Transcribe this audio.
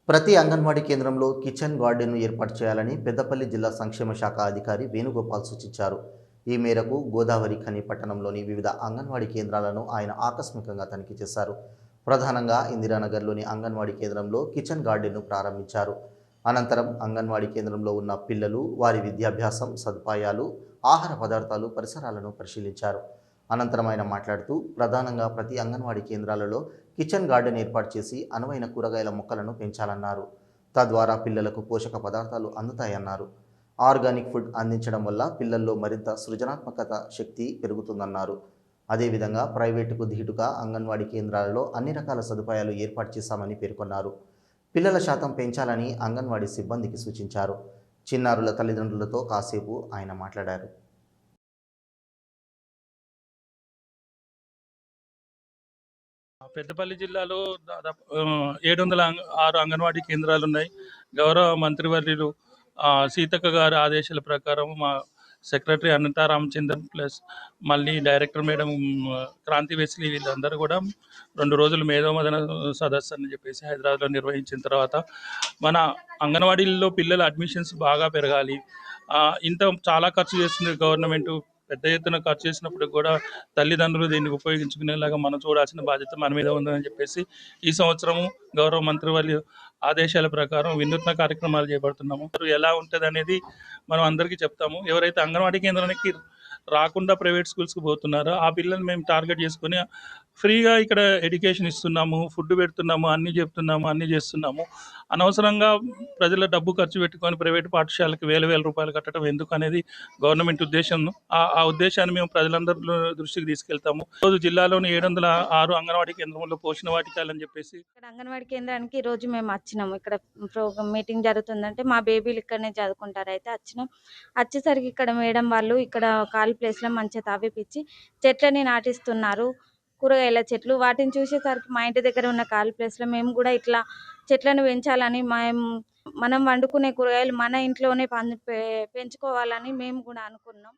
ప్రతి అంగన్వాడీ కేంద్రంలో కిచెన్ గార్డెన్ను ఏర్పాటు చేయాలని పెద్దపల్లి జిల్లా సంక్షేమ శాఖ అధికారి వేణుగోపాల్ సూచించారు. ఈ మేరకు గోదావరి ఖని పట్టణంలోని వివిధ అంగన్వాడీ కేంద్రాలను ఆయన ఆకస్మికంగా తనిఖీ చేశారు. ప్రధానంగా ఇందిరానగర్లోని అంగన్వాడీ కేంద్రంలో కిచెన్ గార్డెన్ను ప్రారంభించారు. అనంతరం అంగన్వాడీ కేంద్రంలో ఉన్న పిల్లలు, వారి విద్యాభ్యాసం, సదుపాయాలు, ఆహార పదార్థాలు, పరిసరాలను పరిశీలించారు. అనంతరం ఆయన మాట్లాడుతూ, ప్రధానంగా ప్రతి అంగన్వాడీ కేంద్రాలలో కిచెన్ గార్డెన్ ఏర్పాటు చేసి అనువైన కూరగాయల మొక్కలను పెంచాలన్నారు. తద్వారా పిల్లలకు పోషక పదార్థాలు అందుతాయన్నారు. ఆర్గానిక్ ఫుడ్ అందించడం వల్ల పిల్లల్లో మరింత సృజనాత్మకత శక్తి పెరుగుతుందన్నారు. అదేవిధంగా ప్రైవేటుకు ధీటుగా అంగన్వాడీ కేంద్రాలలో అన్ని రకాల సదుపాయాలు ఏర్పాటు చేశామని పేర్కొన్నారు. పిల్లల శాతం పెంచాలని అంగన్వాడీ సిబ్బందికి సూచించారు. చిన్నారుల తల్లిదండ్రులతో కాసేపు ఆయన మాట్లాడారు. పెద్దపల్లి జిల్లాలో దాదాపు 706 అంగన్వాడీ కేంద్రాలున్నాయి. గౌరవ మంత్రివర్యులు సీతక్క గారి ఆదేశాల ప్రకారం మా సెక్రటరీ అనితా రామచంద్రన్ ప్లస్ మళ్ళీ డైరెక్టర్ మేడం క్రాంతి వెస్లీ వీళ్ళందరూ కూడా 2 రోజులు మేధోమథన సదస్సు అని చెప్పేసి హైదరాబాద్లో నిర్వహించిన తర్వాత మన అంగన్వాడీల్లో పిల్లల అడ్మిషన్స్ బాగా పెరగాలి. ఇంత చాలా ఖర్చు చేస్తుంది గవర్నమెంట్. పెద్ద ఎత్తున ఖర్చు చేసినప్పుడు కూడా తల్లిదండ్రులు దీన్ని ఉపయోగించుకునేలాగా మనం చూడాల్సిన బాధ్యత మన మీద ఉందని చెప్పేసి ఈ సంవత్సరము గౌరవ మంత్రివర్య ఆదేశాల ప్రకారం వినూత్న కార్యక్రమాలు చేపడుతున్నాము. ఎలా ఉంటుంది అనేది మనం అందరికీ చెప్తాము. ఎవరైతే అంగన్వాడీ కేంద్రానికి రాకుండా ప్రైవేట్ స్కూల్స్కి పోతున్నారో ఆ పిల్లల్ని మేము టార్గెట్ చేసుకొని ఫ్రీగా ఇక్కడ ఎడ్యుకేషన్ ఇస్తున్నాము, ఫుడ్ పెడుతున్నాము, అన్నీ చెప్తున్నాము, అన్నీ చేస్తున్నాము. అనవసరంగా ప్రజల డబ్బు ఖర్చు పెట్టుకొని ప్రైవేట్ పాఠశాలకు వేల రూపాయలు కట్టడం ఎందుకు అనేది గవర్నమెంట్ ఉద్దేశం. ఆ ఉద్దేశాన్ని మేము ప్రజలందరి దృష్టికి తీసుకెళ్తాము. రోజు జిల్లాలోని 706 అంగన్వాడీ కేంద్రంలో పోషణ వాటికలని చెప్పేసి ఇక్కడ అంగన్వాడీ కేంద్రానికి ఈ రోజు మేము వచ్చినాము. ఇక్కడ ప్రోగ్రామ్ మీటింగ్ జరుగుతుందంటే మా బేబీలు ఇక్కడనే చదువుకుంటారు. అయితే వచ్చినాం. వచ్చేసరికి ఇక్కడ మేడం వాళ్ళు ఇక్కడ ఖాళీ ప్లేస్లో మంచిగా తవ్విపిచ్చి చెట్లని నాటిస్తున్నారు, కూరగాయల చెట్లు. వాటిని చూసేసరికి మా ఇంటి దగ్గర ఉన్న ఖాళీ ప్లేస్లో మేము కూడా ఇట్లా చెట్లను పెంచాలని, మనం వండుకునే కూరగాయలు మన ఇంట్లోనే పెంచుకోవాలని మేము కూడా అనుకున్నాం.